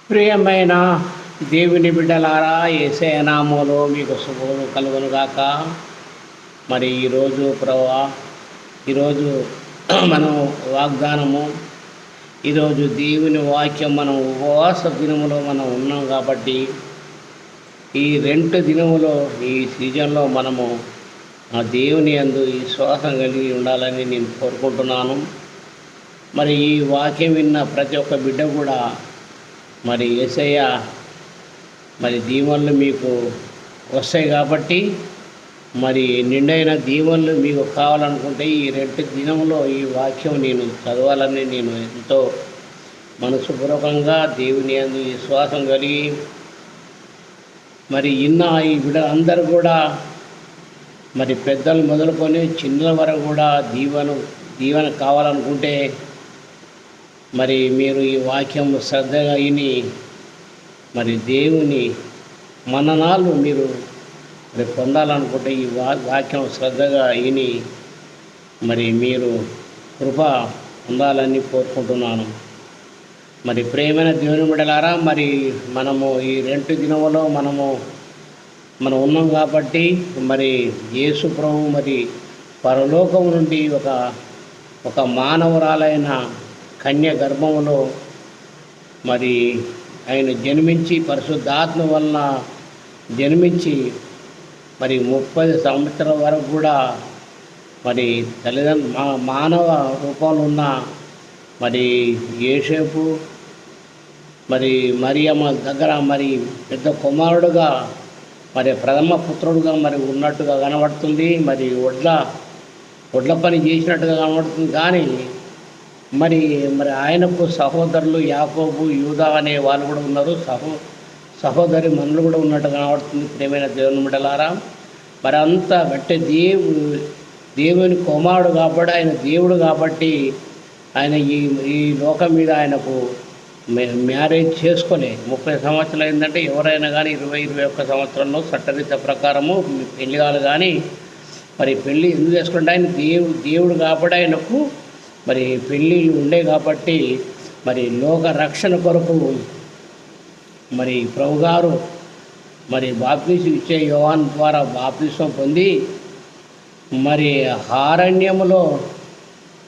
ప్రియమైన దేవుని బిడ్డలారా, యేసయ్య నామములో మీకు శుభములు కలుగునుగాక. మరి ఈరోజు ఈరోజు మనం వాగ్దానము, ఈరోజు దేవుని వాక్యం, మనం ఉపవాస దినములో మనం ఉన్నాం కాబట్టి ఈ 2 దినములో ఈ సీజన్లో మనము ఆ దేవుని యందు విశ్వాసం కలిగి ఉండాలని నేను కోరుకుంటున్నాను. మరి ఈ వాక్యం విన్న ప్రతి ఒక్క బిడ్డ కూడా మరి యేసయ్య మరి దీవెనలు మీకు వస్తాయి కాబట్టి, మరి నిండైన దీవెనలు మీకు కావాలనుకుంటే ఈ 2 దినంలో ఈ వాక్యం నేను చదవాలని నేను ఎంతో మనసుపూర్వకంగా దేవుని యందు విశ్వాసం కలిగి మరి ఈ బిడ్డ అందరూ కూడా, మరి పెద్దలు మొదలుకొని చిన్నల వరకు కూడా దీవెన కావాలనుకుంటే మరి మీరు ఈ వాక్యం శ్రద్ధగా విని మరి దేవుని మన్ననలు మీరు పొందాలనుకుంటే ఈ వాక్యం శ్రద్ధగా విని మరి మీరు కృప పొందాలని కోరుకుంటున్నాను. మరి ప్రియమైన దేవుని బిడ్డలారా, మరి మనము ఈ 2 దినములో మనం ఉన్నాం కాబట్టి, మరి యేసు ప్రభువు మరి పరలోకం నుండి ఒక మానవురాలైన కన్య గర్భములో మరి ఆయన జన్మించి, పరిశుద్ధాత్మ వలన జన్మించి, మరి 30 సంవత్సరాల వరకు కూడా మరి మానవ రూపంలో ఉన్న మరి యోసేపు మరి మరియమ్మ దగ్గర మరి పెద్ద కుమారుడుగా, మరి ప్రథమ పుత్రుడుగా మరి ఉన్నట్టుగా కనబడుతుంది. మరి ఒడ్ల పని చేసినట్టుగా కనబడుతుంది. కానీ మరి ఆయనకు సహోదరులు యాకోబు, యూదా అనే వాళ్ళు కూడా ఉన్నారు. సహోదరి మనులు కూడా ఉన్నట్టు కనబడుతుంది. ప్రియమైన దేవుని బిడ్డలారా, మరి అంతా దేవుని కుమారుడు కాబట్టి, ఆయన దేవుడు కాబట్టి, ఆయన ఈ లోకం మీద ఆయనకు మ్యారేజ్ చేసుకోలే. 30 సంవత్సరాలు అయిందంటే ఎవరైనా కానీ 20-21 సంవత్సరంలో చట్టరీత్యా ప్రకారము పెళ్లి కాదు. కానీ మరి పెళ్ళి ఎందుకు చేసుకుంటే ఆయన దేవుడు కాబట్టి ఆయనకు మరి పెళ్ళిళ్ళు ఉండే కాబట్టి, మరి లోక రక్షణ కొరకు మరి ప్రభుగారు మరి బాప్తిసం ఇచ్చే యోహాను ద్వారా బాప్తిసం పొంది మరి అరణ్యములో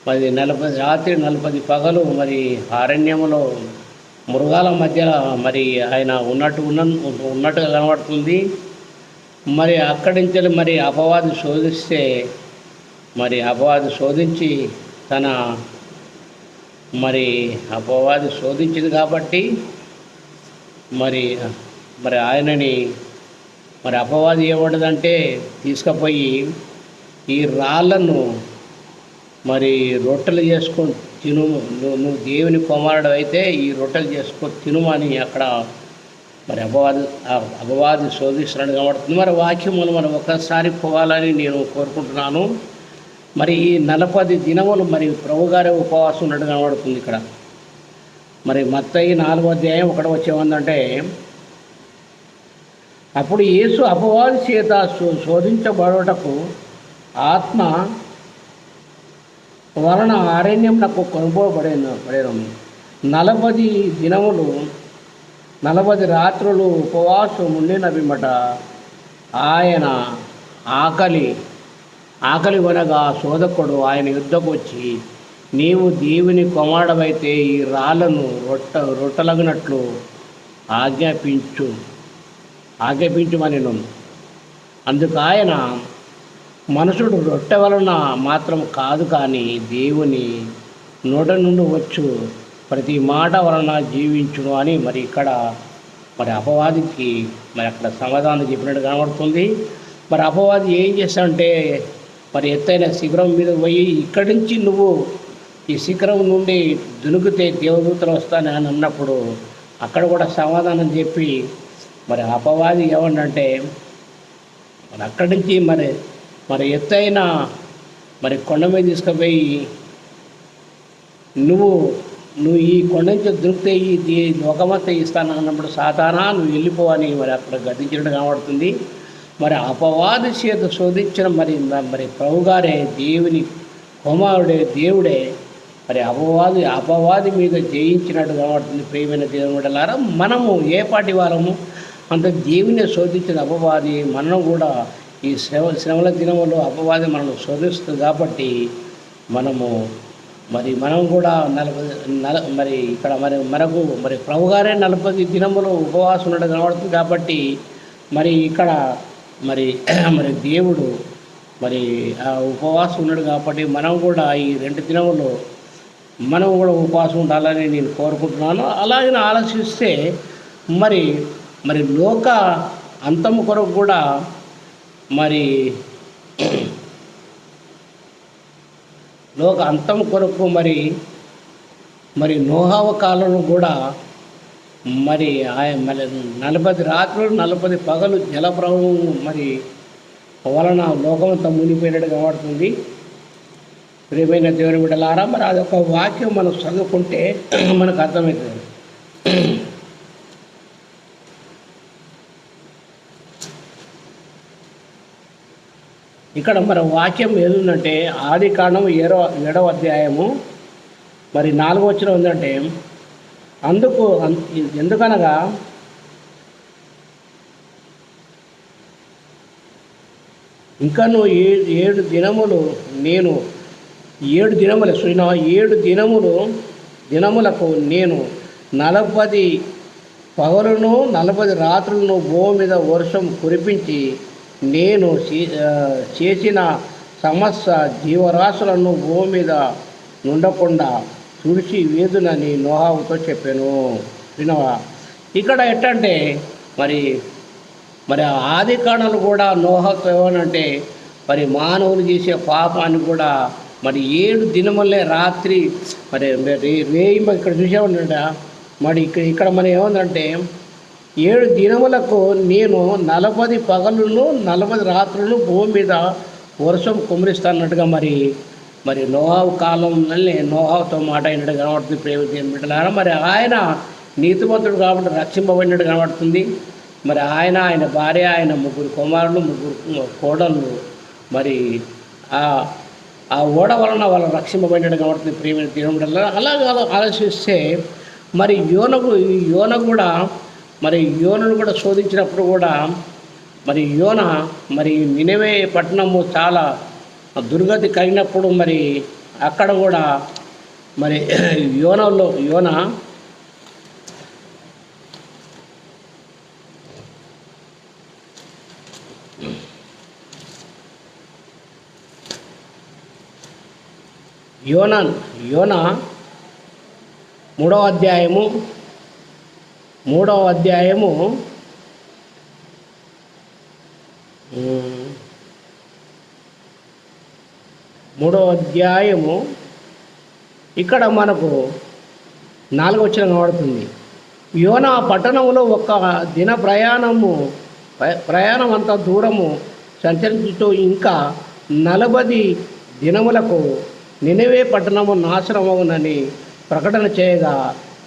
మరి 40 రాత్రి 40 పగలు మరి అరణ్యములో మృగాల మధ్య మరి ఆయన ఉన్నట్టుగా కనబడుతుంది. మరి అక్కడి నుంచి మరి అపవాది శోధిస్తే, మరి అపవాది శోధించి అపవాది శోధించింది కాబట్టి మరి ఆయనని మరి అపవాది ఏమంటదంటే, తీసుకుపోయి ఈ రాళ్ళను మరి రొట్టెలు చేసుకొని తిను, నువ్వు దేవుని కుమారుడు అయితే ఈ రొట్టెలు చేసుకొని తినుమని అక్కడ మరి అపవాది శోధిస్తున్నాడు కనబడుతుంది. మరి వాక్యములు మనం ఒకసారి పోవాలని నేను కోరుకుంటున్నాను. మరి ఈ 40 దినములు మరి ప్రభుగారే ఉపవాసం ఉన్నట్టు కనబడుతుంది ఇక్కడ. మరి మత్తయి 4వ అధ్యాయం 1వ వచనం ఏంటంటే, అప్పుడు యేసు అపవాది చేత శోధించబడుటకు ఆత్మ వలన అరణ్యం నాకు కొనుగోబడేను. 40 దినములు 40 రాత్రులు ఉపవాసం ఉండిన పిమ్మట ఆయన ఆకలి వనగా శోధకుడు ఆయన యుద్ధకు వచ్చి, నీవు దేవుని కుమారుడవైతే ఈ రాళ్ళను రొట్టెలగినట్లు ఆజ్ఞాపించుమని. అందుకు ఆయన, మనుషుడు రొట్టె వలన మాత్రం కాదు కానీ దేవుని నోట నుండి వచ్చు ప్రతి మాట వలన జీవించును అని మరి ఇక్కడ మరి అపవాదికి మరి అక్కడ సమాధానం చెప్పినట్టు కనబడుతుంది. మరి అపవాది ఏం చేస్తాడంటే, మరి ఎత్తైన శిఖరం మీద పోయి ఇక్కడి నుంచి నువ్వు ఈ శిఖరం నుండి దునుకుతే దేవదూతలు వస్తానని అని అన్నప్పుడు అక్కడ కూడా సమాధానం చెప్పి మరి అపవాది ఏమంటే, మరి అక్కడి నుంచి మరి ఎత్తైన మరి కొండ మీద తీసుకుపోయి నువ్వు ఈ కొండ నుంచి దొరికితే ఈ లోకమంతా ఇస్తాను అన్నప్పుడు, సాతానా నువ్వు వెళ్ళిపోవని మరి అక్కడ గద్దించినట్టు కనబడుతుంది. మరి అపవాది చేత శోధించిన మరి ప్రభుగారే దేవుని కుమారుడే దేవుడే మరి అపవాది మీద జయించినట్టు కనబడుతుంది. ప్రియమైన దేవుని బిడ్డలారా, మనము ఏ పాటి వారము అంత దేవుని శోధించిన అపవాది మనం కూడా ఈ శ్రమల దినములో అపవాది మనల్ని శోధిస్తుంది. కాబట్టి మనం కూడా మరి ఇక్కడ మనకు ప్రభుగారే 40 దినములు ఉపవాసం ఉండడం కనబడుతుంది. కాబట్టి ఇక్కడ మరి దేవుడు ఆ ఉపవాసం ఉన్నాడు. కాబట్టి మనం కూడా ఈ 2 దినములు మనం కూడా ఉపవాసం ఉండాలని నేను కోరుకుంటున్నాను. అలాగే ఆలోచిస్తే మరి లోక అంతం కొరకు కూడా లోక అంతం కొరకు మరి నోహవ కాలంలో కూడా ఆయన 40 రాత్రులు 40 పగలు జలప్రవాహం వలన లోకమంతా మునిగిపోయినట్టు కనబడుతుంది. ప్రియమైన దేవుని బిడ్డలారా, మరి అదొక వాక్యం మనం చదువుకుంటే మనకు అర్థమవుతుంది. ఇక్కడ వాక్యం ఏదుందంటే ఆదికాండం 7వ అధ్యాయము 4వ వచనం ఉందంటే, ఎందుకనగా ఇంకను 7 దినములు నేను 7 దినములకు నేను 40 పగలును 40 రాత్రులను భూమి మీద వర్షం కురిపించి నేను చేసిన సమస్త జీవరాశులను భూమి మీద నుండకుండా తుడిచి వేదునని నోహావుతో చెప్పాను. వినవా, ఇక్కడ ఎట్టంటే మరి ఆది కాండలు కూడా నోహాతో ఏమనంటే మానవులు చేసే పాపాన్ని కూడా 7 దినములే రాత్రి రేయింబ ఇక్కడ చూసామంట. ఇక్కడ మనం ఏముందంటే 7 దినములకు నేను 40 పగలును 40 రాత్రులను భూమి మీద వర్షం కుమ్మరిస్తానట్టుగా మరి నోహావు కాలంలోనే నోహావుతో మాట అయినట్టు కనబడుతుంది. ప్రేమ బిడ్డలారా, ఆయన నీతిమంతుడు కాబట్టి రక్షింపబడినట్టు కనబడుతుంది. ఆయన భార్య, ఆయన 3 కుమారులు 3 కోడళ్ళు ఆ ఓడ వలన వాళ్ళు రక్షింపబడినట్టు కనబడుతుంది. ప్రేమ దేవుని బిడ్డలారా, అలాగే ఆలోచిస్తే యోన కూడా యోనను కూడా శోధించినప్పుడు కూడా యోన నినవే పట్టణము చాలా దుర్గతి కలిగినప్పుడు అక్కడ కూడా యోన యోన 3వ అధ్యాయము 3వ అధ్యాయము ఇక్కడ మనకు 4వ వచనం కనబడుతుంది. యోనా పట్టణంలో ఒక దిన ప్రయాణం అంత దూరము సంచరించుతూ ఇంకా 40 దినములకు నినవే పట్టణము నాశనమవునని ప్రకటన చేయగా,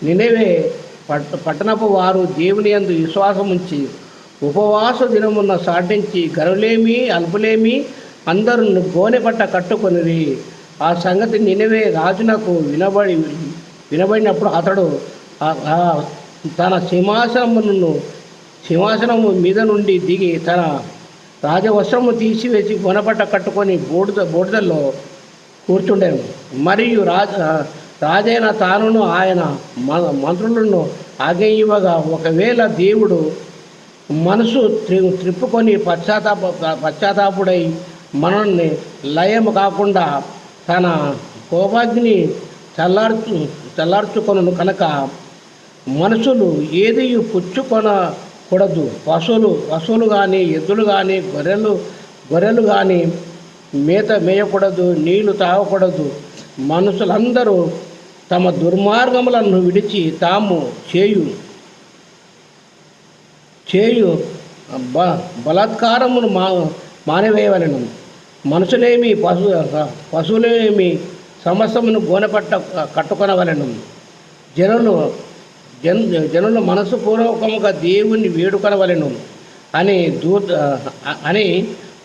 నినవే పట్టణపు వారు దేవుని యందు విశ్వాసం ఉంచి ఉపవాస దినమున్న సాటించి గరులేమి అల్పులేమి అందరూ గోనెపట్ట కట్టుకొనిరి. ఆ సంగతి నినవే రాజునకు వినబడినప్పుడు అతడు తన సింహాసనము మీద నుండి దిగి తన రాజవస్త్రము తీసివేసి గోనెపట్ట కట్టుకొని బూడిదల్లో కూర్చుండాను. మరియు రాజైన తానును ఆయన మంత్రులను ఆజ్ఞయివ్వగా, ఒకవేళ దేవుడు మనసు త్రిప్పుకొని పశ్చాత్తాపుడై మనల్ని లయము కాకుండా తన కోపాగ్ని చల్లార్చుకొను కనుక మనుషులు ఏది పుచ్చుకొనకూడదు. పశువులు కానీ ఎద్దులు కానీ గొర్రెలు కానీ మేత మేయకూడదు, నీళ్లు తాగకూడదు. మనుషులందరూ తమ దుర్మార్గములను విడిచి తాము చేయు బలాత్కారమును మానివేయవలెను. మనుషులేమి పశువులేమి సమస్తమును గోనెపట్ట కట్టుకొనవలెను. జనులు మనసుపూర్వకముగా దేవుణ్ణి వేడుకొనవలెను అని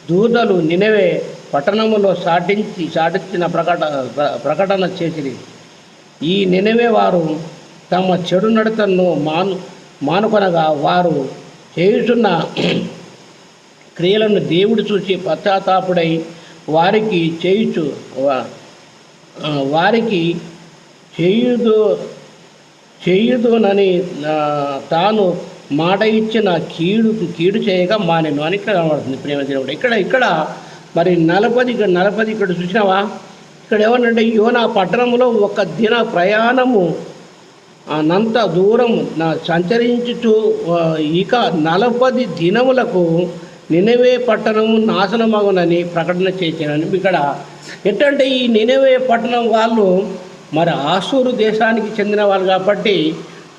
దూతలు నినవే పట్టణములో సాటించిన ప్రకటన చేసిరి. ఈ నినవే వారు తమ చెడు నడతను మానుకొనగా వారు చేయుచున్న క్రియలను దేవుడు చూసి పశ్చాత్తాపుడై వారికి వారికి చేయుదునని తాను మాట ఇచ్చిన కీడు చేయగా మానెను అని ఇక్కడ కనబడుతుంది. ప్రేమ దేవుడు ఇక్కడ మరి నలపది ఇక్కడ చూసినావా? ఇక్కడ ఏమనంటే యోనా పట్టణంలో ఒక దిన ప్రయాణము అనంత దూరం సంచరించుచు ఇక 40 దినములకు నినవే పట్టణము నాశనమగునని ప్రకటన చేశానని. ఇక్కడ ఎట్టంటే ఈ నినవే పట్టణం వాళ్ళు మరి ఆషూరు దేశానికి చెందిన వాళ్ళు కాబట్టి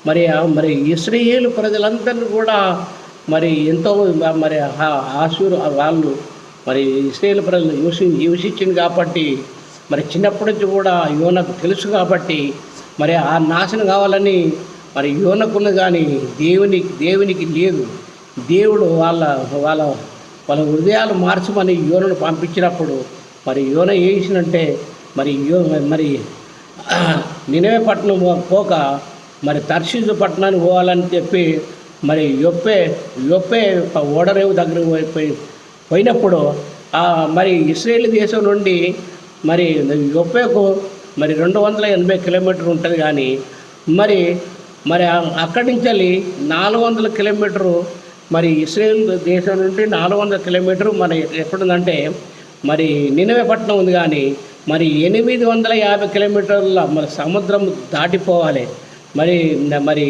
మరి ఇశ్రాయేలు ప్రజలందరినీ కూడా మరి ఎంతో మరి ఆషూరు వాళ్ళు మరి ఇశ్రాయేలు ప్రజలు హింసించింది కాబట్టి మరి చిన్నప్పటి నుంచి కూడా యోనకు తెలుసు కాబట్టి మరి ఆ నాశనం కావాలని మరి యోనకున్న కానీ దేవునికి లేదు. దేవుడు వాళ్ళ హృదయాలు మార్చమని యోనను పంపించినప్పుడు మరి యోన చేసినంటే మరి నినవే పట్టణం పోక మరి తర్షీసు పట్టణానికి పోవాలని చెప్పి మరి యొప్పే ఓడరేవు దగ్గరకు పోయినప్పుడు మరి ఇశ్రాయేలు దేశం నుండి మరి యొప్పేకు మరి 280 కిలోమీటర్లు ఉంటుంది. కానీ మరి అక్కడి నుంచి వెళ్ళి 400 కిలోమీటరు మరి ఇశ్రాయేల్ దేశం నుండి 400 కిలోమీటరు మరి ఎక్కడుందంటే మరి నినవే పట్టణం ఉంది. కానీ మరి 850 కిలోమీటర్ల మరి సముద్రం దాటిపోవాలి. మరి మరి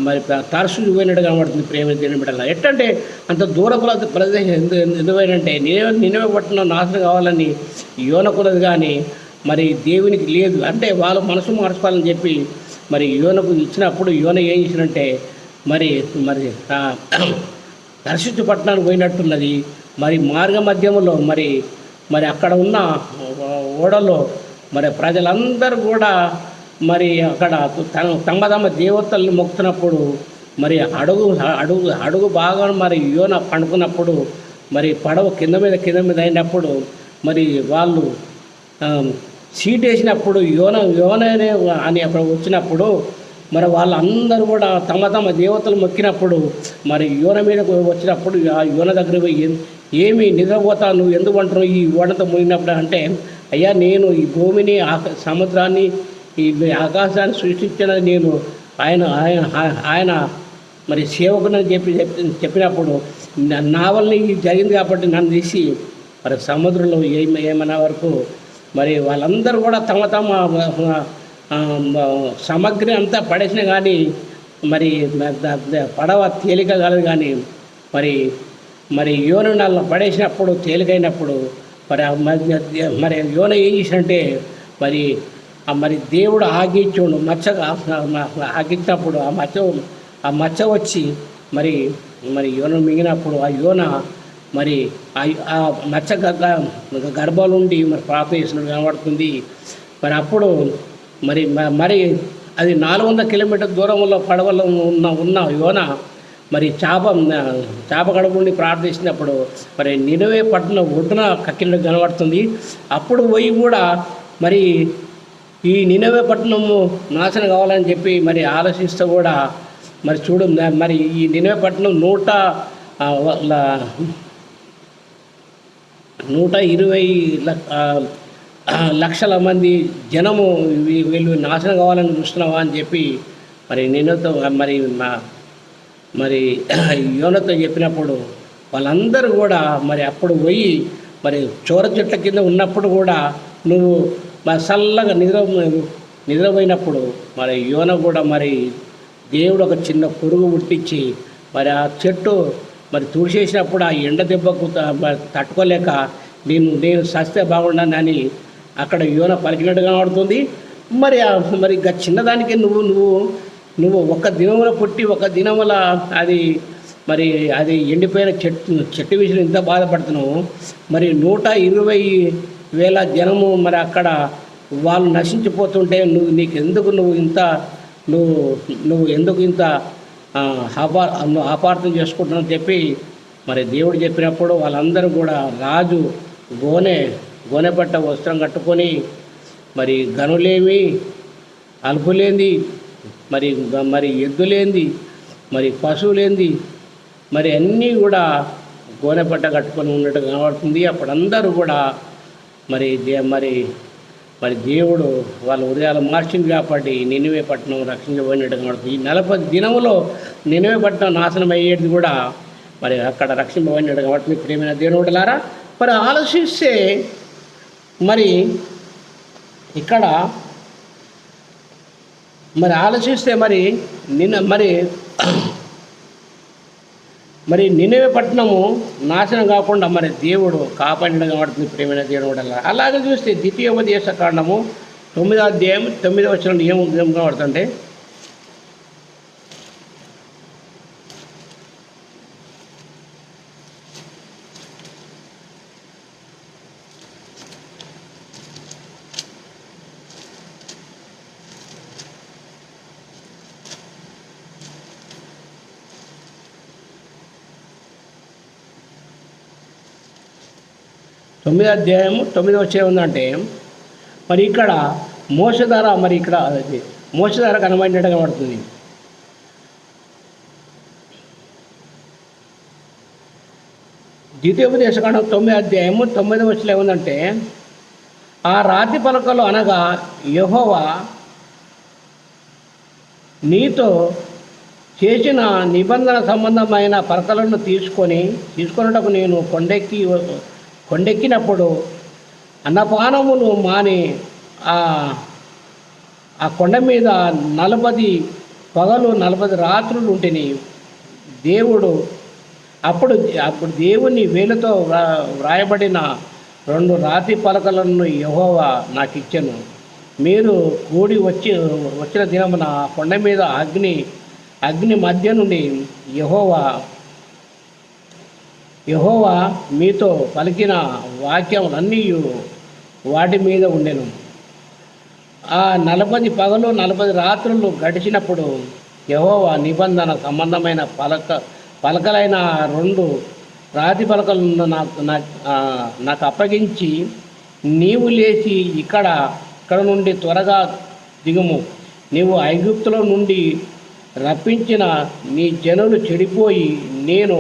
మరి తరచు పోయినట్టు కనబడుతుంది. ప్రేమ తినబడాల ఎట్టంటే అంత దూరపు ప్రదేశం ఎందుకైనంటే నినవే పట్టణం నాశనం కావాలని యోనకున్నది కానీ మరి దేవునికి లేదు. అంటే వాళ్ళు మనసు మార్చుకోవాలని చెప్పి మరి యోనకు ఇచ్చినప్పుడు యోన ఏం చేసినంటే మరి దర్శించు పట్టణానికి పోయినట్టున్నది. మరి మార్గ మధ్యంలో మరి అక్కడ ఉన్న ఓడలో మరి ప్రజలందరూ కూడా మరి అక్కడ తమ దేవతల్ని మొక్కుతున్నప్పుడు మరి అడుగు బాగా మరి యోన పండుకున్నప్పుడు మరి పడవ కింద మీద అయినప్పుడు మరి వాళ్ళు సీట్ వేసినప్పుడు యోననే అని అక్కడ వచ్చినప్పుడు మరి వాళ్ళందరూ కూడా తమ దేవతలు మొక్కినప్పుడు మరి యోన మీదకు వచ్చినప్పుడు ఆ యోన దగ్గర పోయి ఏమి నిద్రపోతా నువ్వు ఎందుకు అంటున్నావు ఈ ఓడతో మునిగినప్పుడు అంటే, అయ్యా నేను ఈ భూమిని సముద్రాన్ని ఈ ఆకాశాన్ని సృష్టించిన నేను ఆయన మరి సేవకునని చెప్పినప్పుడు నా వల్ల ఇది జరిగింది కాబట్టి నన్ను తీసి మరి సముద్రంలో ఏమన్నా వరకు మరి వాళ్ళందరూ కూడా తమ సామగ్రి అంతా పడేసిన కానీ మరి పడవ తేలిక కాలేదు. కానీ మరి యోన పడేసినప్పుడు తేలికైనప్పుడు మరి యోన ఏం చేసినంటే మరి దేవుడు ఆగించుండు ఆగించినప్పుడు ఆ మచ్చ వచ్చి మరి యోన మింగినప్పుడు ఆ యోన మరి ఆ మచ్చ గర్భాల నుండి మరి ప్రార్థన చేసినట్టు కనబడుతుంది. మరి అప్పుడు మరి అది 400 కిలోమీటర్ దూరంలో పడవలో ఉన్న యోన మరి చేప గడప నుండి ప్రార్థించినప్పుడు మరి నినవే పట్టణం ఒడ్డున కక్కినట్టు కనబడుతుంది. అప్పుడు పోయి కూడా మరి ఈ నినవే పట్టణము నాశనం కావాలని చెప్పి మరి ఆలోచిస్తూ కూడా మరి చూడు మరి ఈ నినవే పట్టణం 120 లక్షల మంది జనము వీళ్ళు నాశనం కావాలని చూస్తున్నావా అని చెప్పి మరి నిన్నతో మరి యోనతో చెప్పినప్పుడు వాళ్ళందరూ కూడా మరి అప్పుడు పోయి మరి చోర చెట్ల కింద ఉన్నప్పుడు కూడా నువ్వు మరి చల్లగా నిద్రపోయినప్పుడు మరి యోన కూడా మరి దేవుడు ఒక చిన్న పురుగు పుట్టించి మరి ఆ చెట్టు మరి తుడిచేసినప్పుడు ఆ ఎండ దెబ్బకు తట్టుకోలేక నేను సస్తే బాగుండానని అక్కడ యోన పలికినట్టు కనబడుతుంది. మరి ఇంకా చిన్నదానికి నువ్వు ఒక దినముల పుట్టి ఒక దినముల అది ఎండిపోయిన చెట్టు విషయం ఇంత బాధపడుతున్నావు. మరి 120,000 జనము మరి అక్కడ వాళ్ళు నశించిపోతుంటే నువ్వు ఎందుకు ఇంత అపార్థం చేసుకుంటున్నావు చెప్పి మరి దేవుడు చెప్పినప్పుడు వాళ్ళందరూ కూడా రాజు గోనెపట్ట వస్త్రం కట్టుకొని మరి గనులేమి అలుపులేంది, మరి మరి ఎద్దులేంది, మరి పశువులేంది, మరి అన్నీ కూడా గోనెపట్ట కట్టుకొని ఉన్నట్టు కనబడుతుంది. అప్పుడు అందరూ కూడా మరి మరి మరి దేవుడు వాళ్ళ హృదయాలు మార్చింది కాబట్టి నినివే పట్టణం రక్షించబడినట్టు కనబడుతుంది. ఈ 40 దినములో నినివే పట్టణం నాశనం అయ్యేది కూడా మరి అక్కడ రక్షింపబడినట్టు కనబడుతుంది. ప్రియమైన దేవుడులారా, మరి ఆలోచిస్తే మరి ఇక్కడ మరి ఆలోచిస్తే మరి మరి నినివే పట్టణము నాశనం కాకుండా మరి దేవుడు కాపాడిన కనబడుతుంది. ప్రేమైన దేవుడు అలాగే చూస్తే ద్వితీయోపదేశ కాండము 9వ అధ్యాయం 9వ వచనం ఏం కనబడుతుంటే, తొమ్మిదో అధ్యాయము 9వ వచనం ఉందంటే, మరి ఇక్కడ మోషే ద్వారా మరి ఇక్కడ మోషే ద్వారా కనబడినట్టు కనబడుతుంది. ద్వితీయోపదేశకాండం 9వ అధ్యాయము 9వ వచనం ఏముందంటే, ఆ రాతి పలకలు అనగా యెహోవా నీతో చేసిన నిబంధన సంబంధమైన పలకలను తీసుకొనుటకు నేను కొండెక్కినప్పుడు అన్నపానములు మాని ఆ కొండ మీద 40 పగలు 40 రాత్రులు ఉంటిని. దేవుడు అప్పుడు దేవుని వేలుతో వ్రాయబడిన 2 రాతి పలకలను యెహోవా నాకు ఇచ్చెను. మీరు కూడి వచ్చిన దినమున కొండ మీద అగ్ని మధ్య నుండి యెహోవా మీతో పలికిన వాక్యములన్నీ వాటి మీద ఉండెను. ఆ 40 పగలు 40 రాత్రులు గడిచినప్పుడు యెహోవా నిబంధన సంబంధమైన పలకలైన 2 రాతి పలకలను నాకు అప్పగించి, నీవు లేచి ఇక్కడ నుండి త్వరగా దిగుము. నీవు ఐగుప్తులో నుండి రప్పించిన నీ జనులు చెడిపోయి నేను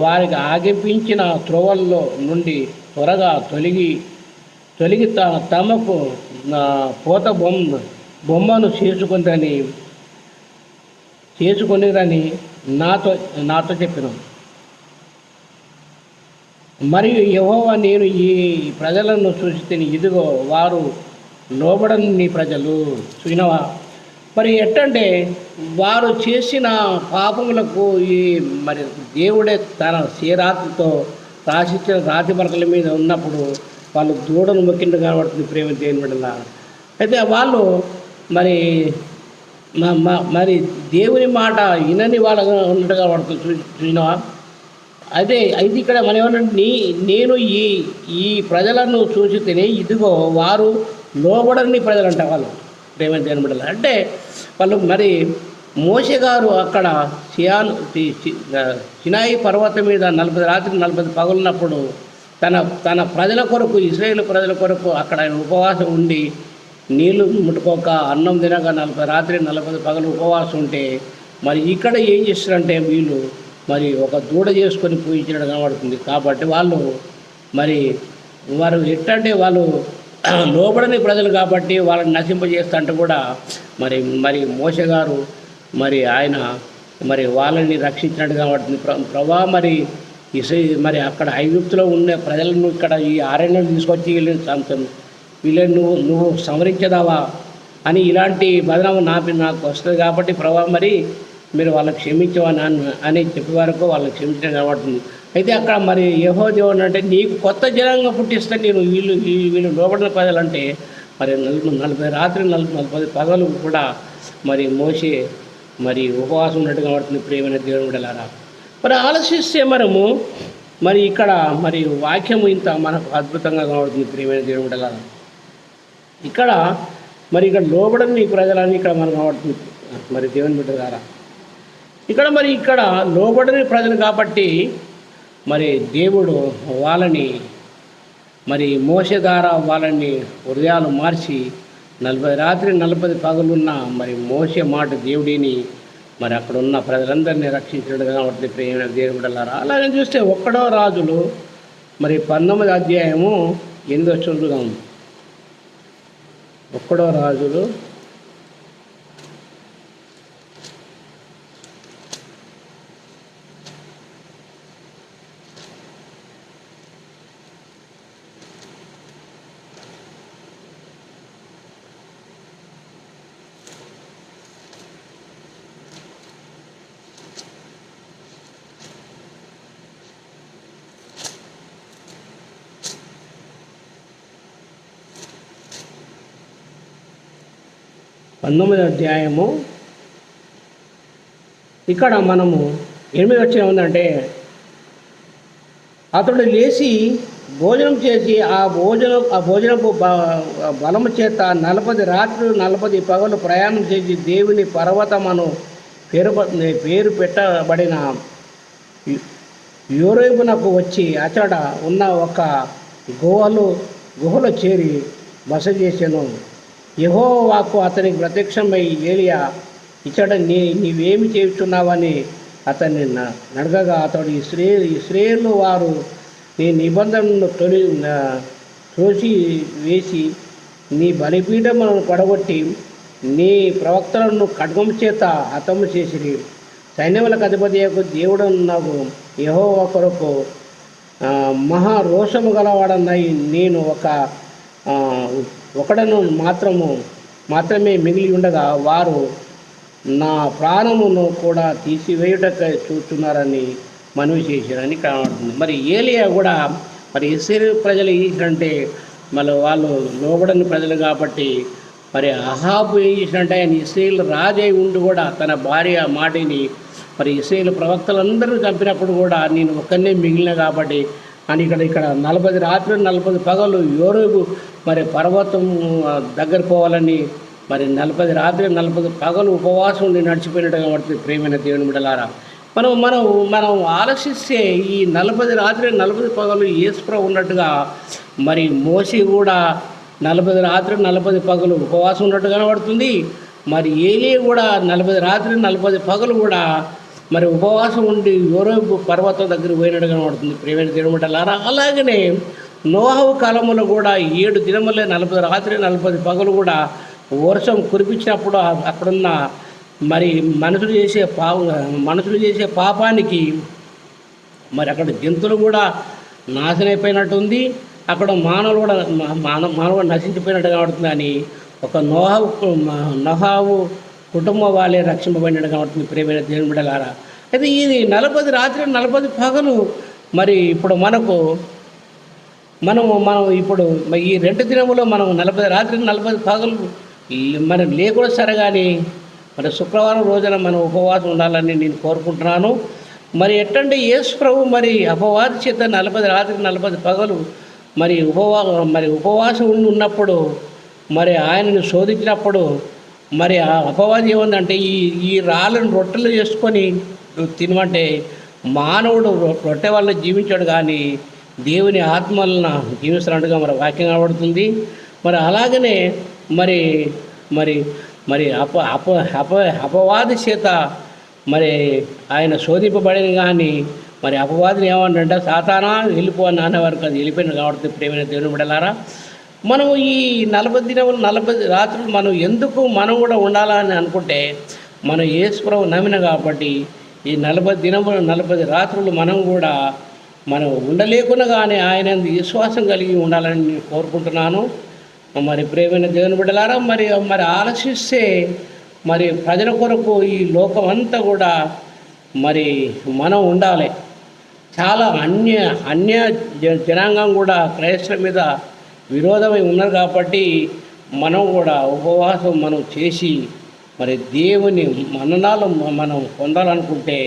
వారికి ఆజ్ఞాపించిన త్రోవల్లో నుండి త్వరగా తొలగి తమకు పోత బొమ్మను చేసుకొనిరని నాతో చెప్పిన. మరియు యెహోవా నేను ఈ ప్రజలను చూసి ఇదిగో వారు లోబడని నీ ప్రజలు. చూసినవా, మరి ఎట్టంటే వారు చేసిన పాపములకు మరి దేవుడే తన శ్రీరాతితో రాసిచ్చిన రాతి పలకల మీద ఉన్నప్పుడు వాళ్ళు దూడను మొక్కిండు కనబడుతుంది. ప్రేమ దేవుని బిడ్డల అయితే వాళ్ళు మరి దేవుని మాట వినని వాళ్ళగా ఉన్నట్టు కనబడుతుంది. చూసినావా, అయితే ఇక్కడ మనం ఏమన్నా నేను ఈ ప్రజలను చూసి తిని ఇదిగో వారు లోబడని ప్రజలు అంట వాళ్ళు. ప్రేమ దేవుని బిడ్డల అంటే వాళ్ళు మరి మోషే గారు అక్కడ సినాయి పర్వతం మీద 40 రాత్రి 40 పగలున్నప్పుడు తన ప్రజల కొరకు, ఇశ్రాయేలు ప్రజల కొరకు అక్కడ ఆయన ఉపవాసం ఉండి నీళ్లు ముట్టుకోక అన్నం తినక 40 రాత్రి 40 పగలు ఉపవాసం ఉంటే, మరి ఇక్కడ ఏం చేస్తారంటే వీళ్ళు మరి ఒక దూడ చేసుకొని పూజించడం కనబడుతుంది. కాబట్టి వారు ఎట్టంటే వాళ్ళు లోబడని ప్రజలు కాబట్టి వాళ్ళని నశింపజేస్తుంటే కూడా మరి మోషే గారు మరి ఆయన మరి వాళ్ళని రక్షించినట్టు కనబడుతుంది. ప్రభా మరి అక్కడ ఐగుప్తులో ఉండే ప్రజలను ఇక్కడ ఈ ఆరణ్యం తీసుకొచ్చి వీళ్ళని నువ్వు సంహరించదావా అని ఇలాంటి బదనాము నాకు వస్తుంది కాబట్టి ప్రభా మరి మీరు వాళ్ళకి క్షమించవని అని చెప్పే వరకు వాళ్ళకి క్షమించడం కనబడుతుంది. అయితే అక్కడ మరి యెహోవా దేవుడు అంటే నీకు కొత్త జనాంగం పుట్టిస్తే నేను వీళ్ళు లోబడిన ప్రజలంటే మరి 40 రాత్రి 40 పగలు కూడా మరి మోషే మరి ఉపవాసం ఉన్నట్టు కనబడుతుంది. ప్రియమైన దేవుని బిడ్డలారా, మరి ఆలోచిస్తే మరి ఇక్కడ మరి వాక్యము ఇంత మనకు అద్భుతంగా కనబడుతుంది. ప్రియమైన దేవుని బిడ్డలారా, ఇక్కడ లోబడని ప్రజలని ఇక్కడ మనకు కనబడుతుంది. మరి దేవుని బిడ్డలారా, ఇక్కడ లోబడని ప్రజలు కాబట్టి మరి దేవుడు వాళ్ళని మరి మోషే ద్వారా వాళ్ళని హృదయాలు మార్చి 40 రాత్రి 40 పగలున్న మరి మోషే మాట దేవుడిని మరి అక్కడ ఉన్న ప్రజలందరినీ రక్షించడం కాబట్టి ప్రేమ దేవుడు బిడ్డలారా. అలాగే చూస్తే 1 రాజులు మరి 19 అధ్యాయము 8 చూద్దాం. 1 రాజులు 19 అధ్యాయము ఇక్కడ మనము 8 వచ్చిన ఉందంటే, అతడు లేచి భోజనం చేసి ఆ భోజనపు బలము చేత 40 రాత్రులు 40 పగలు ప్రయాణం చేసి దేవుని పర్వతమును పేరు పెట్టబడిన యోరేబునకు వచ్చి అచడ ఉన్న ఒక గుహలో చేరి బస చేసెను. యెహోవా వాక్కు అతనికి ప్రత్యక్షమై, ఏలియా ఇచ్చట నీవేమి చేస్తున్నావని అతన్ని నడగగా, అతడు ఇశ్రాయేలు వారు నీ నిబంధనను త్రోసి వేసి నీ బలిపీఠములను పడగొట్టి నీ ప్రవక్తలను ఖడ్గం చేత హతము చేసిరి. సైన్యములకు అధిపతియకు దేవుడన్నగు యెహోవా కొరకు మహా రోషము గలవాడన్నై నేను ఒకడను మాత్రమే మిగిలి ఉండగా వారు నా ప్రాణమును కూడా తీసివేయుటకై చూస్తున్నారని మనవి చేశారని కనబడుతుంది. మరి ఏలియా కూడా మరి ఇశ్రాయేలు ప్రజలు ఏం చేసినంటే, మళ్ళీ వాళ్ళు లోబడని ప్రజలు కాబట్టి మరి అహాబు ఏం చేసినంటే, ఆయన ఇశ్రాయేలు రాజై ఉండి కూడా తన భార్య మాటిని మరి ఇశ్రాయేలు ప్రవక్తలందరూ చంపినప్పుడు కూడా నేను ఒక్కనే మిగిలిన కాబట్టి అని ఇక్కడ 40 రాత్రులు 40 పగలు యోరేబు మరి పర్వతం దగ్గర పోవాలని మరి 40 రాత్రి 40 పగలు ఉపవాసం ఉండి నడిచిపోయినట్టు కాబట్టి ప్రేమైన దేవుని బిడ్డలారా, మనం ఆలోచిస్తే ఈ 40 రాత్రి 40 పగలు యేసుప్రభువు ఉన్నట్టుగా మరి మోషే కూడా 40 రాత్రి 40 పగలు ఉపవాసం ఉన్నట్టు కనబడుతుంది. మరి ఏలియా కూడా 40 రాత్రి 40 పగలు కూడా మరి ఉపవాసం ఉండి యోరేబు పర్వతం దగ్గర పోయినట్టు కనబడుతుంది ప్రేమైన దేవుని బిడ్డలారా. అలాగనే నోహవు కాలంలో కూడా 7 దినములే 40 రాత్రి 40 పగలు కూడా వర్షం కురిపించినప్పుడు అక్కడున్న మరి మనుషులు చేసే పాపానికి మరి అక్కడ జంతువులు కూడా నాశనైపోయినట్టుంది, అక్కడ మానవుడు నశించిపోయినట్టు కనబడుతుంది. అని ఒక నోహావు కుటుంబం వాళ్ళే రక్షింపబడినట్టు కనబడుతుంది ప్రేమైన దేవుని బిడ్డలారా. అయితే ఇది 40 రాత్రి 40 పగలు మరి ఇప్పుడు మనం ఇప్పుడు ఈ 2 దినములో మనం 40 రాత్రి 40 పగలు మనం లేకుండా సరే, కానీ మరి శుక్రవారం రోజున మనం ఉపవాసం ఉండాలని నేను కోరుకుంటున్నాను. మరి ఎట్టంటే యేసు ప్రభు మరి అపవాది చేత 40 రాత్రి 40 పగలు మరి ఉపవాసం ఉన్నప్పుడు మరి ఆయనను శోధించినప్పుడు మరి ఆ అపవాది ఏముందంటే, ఈ రాళ్ళను రొట్టెలు చేసుకొని తినమంటే మానవుడు రొట్టె వల్ల జీవించాడు కానీ దేవుని ఆత్మ వలన జీవిస్తున్నట్టుగా మరి వాక్యం కనబడుతుంది. మరి అలాగనే మరి మరి మరి అపవాది చేత మరి ఆయన శోధింపబడిన కానీ మరి అపవాదిని ఏమన్నంటే, సాతానా వెళ్ళిపో నాన్న వరకు అది వెళ్ళిపోయిన కాబట్టి ప్రేమైన దేవుని బిడ్డలారా, మనం ఈ 40 దినములు 40 రాత్రులు మనం కూడా ఉండాలని అనుకుంటే మనం యేసు ప్రభువు నమ్మిన కాబట్టి ఈ 40 దినములు 40 రాత్రులు మనం ఉండలేకున్నా కానీ ఆయన విశ్వాసం కలిగి ఉండాలని నేను కోరుకుంటున్నాను. మరి ప్రేమైన దేవుని బిడ్డలారా, మరి ఆలోచిస్తే మరి ప్రజల కొరకు ఈ లోకం అంతా కూడా మరి మనం ఉండాలి. చాలా అన్య జనాంగం కూడా క్రైస్తవుల మీద విరోధమై ఉన్నారు కాబట్టి మనం కూడా ఉపవాసం చేసి మరి దేవుని మన్ననాలు మనం పొందాలనుకుంటే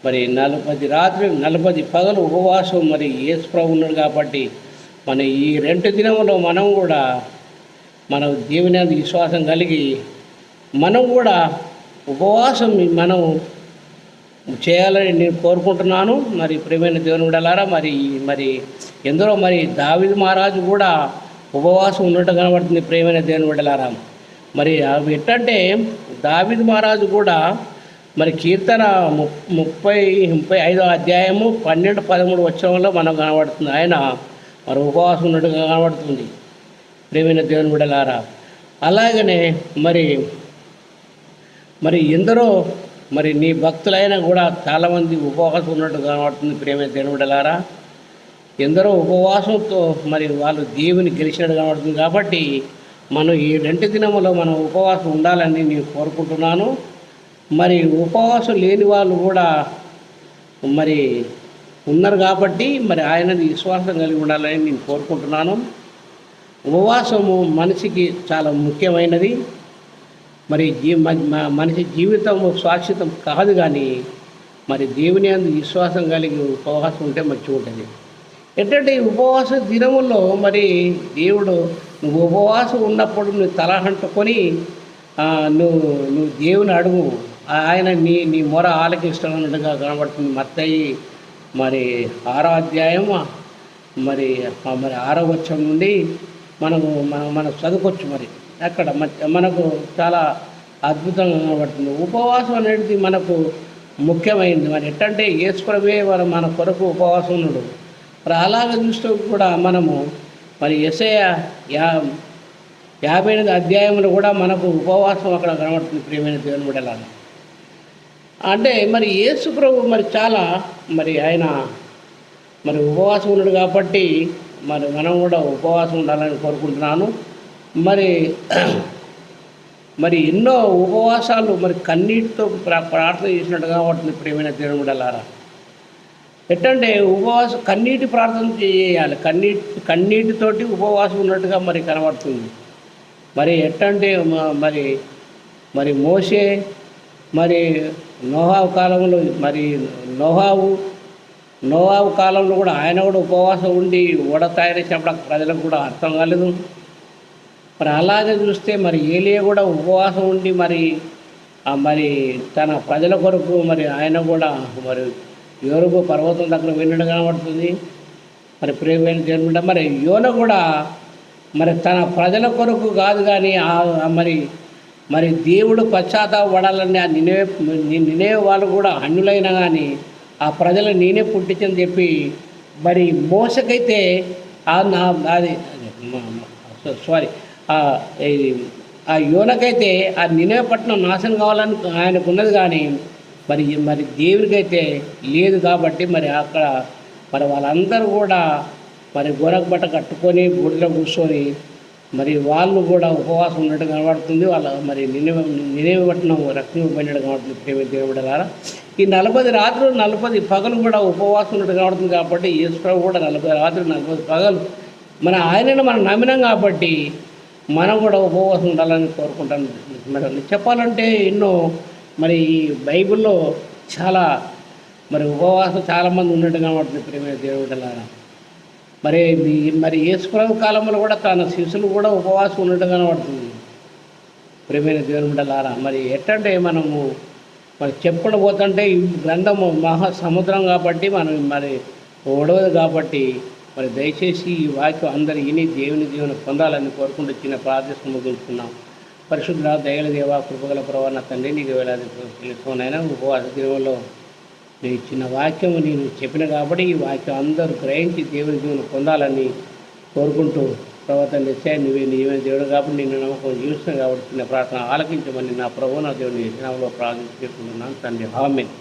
మరి 40 రాత్రి 40 పగలు ఉపవాసం మరి యేసు ప్రభువు ఉన్నాడు కాబట్టి మన ఈ 2 దినములో మనం కూడా మన దేవుని విశ్వాసం కలిగి మనం కూడా ఉపవాసం మనం చేయాలని నేను కోరుకుంటున్నాను. మరి ప్రియమైన దేవుని బిడ్డలారా, మరి ఎందరో మరి దావీదు మహారాజు కూడా ఉపవాసం ఉన్నట్టు కనబడుతుంది ప్రేమైన దేవుని బిడ్డలారా. మరి అవి ఎట్టంటే దావీదు మహారాజు కూడా మరి కీర్తన 35వ అధ్యాయము 12, 13 వచనంలో మనకు కనబడుతుంది. ఆయన మరి ఉపవాసం ఉన్నట్టుగా కనబడుతుంది ప్రేమైన దేవుని బిడ్డలారా. అలాగనే మరి ఎందరో మరి నీ భక్తులైనా కూడా చాలామంది ఉపవాసం ఉన్నట్టు కనబడుతుంది ప్రేమైన దేవుని బిడ్డలారా. ఎందరో ఉపవాసంతో మరి వాళ్ళు దేవుని గెలిచినట్టు కనబడుతుంది. కాబట్టి మనం ఈ 2 దినములో మనం ఉపవాసం ఉండాలని నేను కోరుకుంటున్నాను. మరి ఉపవాసం లేని వాళ్ళు కూడా మరి ఉన్నారు కాబట్టి మరి ఆయనది విశ్వాసం కలిగి ఉండాలని నేను కోరుకుంటున్నాను. ఉపవాసము మనిషికి చాలా ముఖ్యమైనది. మరి మనిషి జీవితం శాశ్వతం కాదు, కానీ మరి దేవుని అందు విశ్వాసం కలిగి ఉపవాసం ఉంటే మంచిగా ఉంటుంది. ఏంటంటే ఈ ఉపవాస దినముల్లో మరి దేవుడు నువ్వు ఉపవాసం ఉన్నప్పుడు నువ్వు తలహంటుకొని నువ్వు దేవుని అడుగు, ఆయన నీ మొర ఆలకిస్తున్నట్టుగా కనబడుతుంది. మత్తయి మరి 6వ అధ్యాయం మరి 6వ వచనం నుండి మనం చదువుకోవచ్చు. మరి అక్కడ మనకు చాలా అద్భుతంగా కనబడుతుంది. ఉపవాసం అనేది మనకు ముఖ్యమైనది. మరి ఎట్టంటే యేసుప్రభువే మన కొరకు ఉపవాసం ఉన్నాడు. మరి అలాగ చూస్తూ కూడా మనము మరి యెషయా 58వ అధ్యాయంలో కూడా మనకు ఉపవాసం అక్కడ కనబడుతుంది ప్రియమైన దేవుని బిడ్డలారా. అంటే మరి యేసు ప్రభు మరి చాలా మరి ఆయన మరి ఉపవాసం ఉన్నాడు కాబట్టి మరి మనం కూడా ఉపవాసం ఉండాలని కోరుకుంటున్నాను. మరి ఎన్నో ఉపవాసాలు మరి కన్నీటితో ప్రార్థన చేసినట్టు కాబట్టి ప్రియమైన దేవుని బిడ్డలారా. ఎట్టంటే ఉపవాసం కన్నీటి ప్రార్థన చేయాలి, కన్నీటితోటి ఉపవాసం ఉన్నట్టుగా మరి కనబడుతుంది. మరి ఎట్టంటే మరి మోషే మరి నోహావు కాలంలో మరి నోహావు కాలంలో కూడా ఆయన కూడా ఉపవాసం ఉండి ఓడ తయారు చేసినప్పుడు ప్రజలకు కూడా అర్థం కాలేదు. మరి అలాగే చూస్తే మరి ఏలియా కూడా ఉపవాసం ఉండి మరి తన ప్రజల కొరకు మరి ఆయన కూడా మరి యోరుగు పర్వతం దగ్గర వెళ్ళడం కనబడుతుంది. మరి ప్రేమైన దేవుడు మరి యోన కూడా మరి తన ప్రజల కొరకు కాదు, కానీ మరి దేవుడు పశ్చాత్తాపడాలని ఆ నినేవే వాళ్ళు కూడా అన్యులైనా కానీ ఆ ప్రజలు నేనే పుట్టించని చెప్పి మరి మోసకైతే ఆ యోనకైతే ఆ నినేవే పట్టణం నాశనం కావాలని ఆయనకు ఉన్నది, కానీ మరి దేవునికైతే లేదు. కాబట్టి మరి అక్కడ మరి వాళ్ళందరూ కూడా మరి గొర్రె బట్ట కట్టుకొని గుడిలో కూర్చొని మరి వాళ్ళు కూడా ఉపవాసం ఉన్నట్టు కనబడుతుంది. వాళ్ళ మరి నినేవే పట్టణం రక్షింపబడినట్టు కనబడుతుంది ప్రేమ దేవుడారా. ఈ 40 రాత్రులు 40 పగలు కూడా ఉపవాసం ఉన్నట్టు కనబడుతుంది. కాబట్టి యేసు ప్రభు కూడా 40 రాత్రులు 40 పగలు మన ఆయనను మనం నమ్మినాం కాబట్టి మనం కూడా ఉపవాసం ఉండాలని కోరుకుంటాను. మరి చెప్పాలంటే ఎన్నో మరి ఈ బైబిల్లో చాలా మరి ఉపవాసం చాలామంది ఉన్నట్టు కనబడుతుంది ప్రేమ దేవుడారా. మరి యేసుప్రభు కాలంలో కూడా తన శిష్యులు కూడా ఉపవాసం ఉన్నట్టు కనబడుతుంది ప్రేమైన దేవుని బిడ్డలారా. మరి ఎట్టంటే మనము మరి చెప్పుకుంటూ పోతుంటే ఈ గ్రంథము మహాసముద్రం కాబట్టి మనం మరి ఓడవదు కాబట్టి మరి దయచేసి ఈ వాక్యం అందరు విని దేవుని పొందాలని కోరుకుంటూ చిన్న ప్రార్థన ముగించుకున్నాం. పరిశుద్ధ దయల దేవ కృపగల ప్రవణ తండ్రి, నీకు వేలాది తెలుసుకోనైనా ఉపవాస దినంలో నేను ఇచ్చిన వాక్యము నేను చెప్పిన కాబట్టి ఈ వాక్యం అందరూ గ్రహించి దేవుని పొందాలని కోరుకుంటూ ప్రవర్తన నిశ్చయం నీవే దేవుడు కాబట్టి నేను నమ్మకం జీవిస్తున్నాను కాబట్టి చిన్న ప్రార్థన ఆలకించమని నా ప్రభువు నా దేవుని నామములో ప్రార్థించుకుంటున్నాను తండ్రి. ఆమేన్.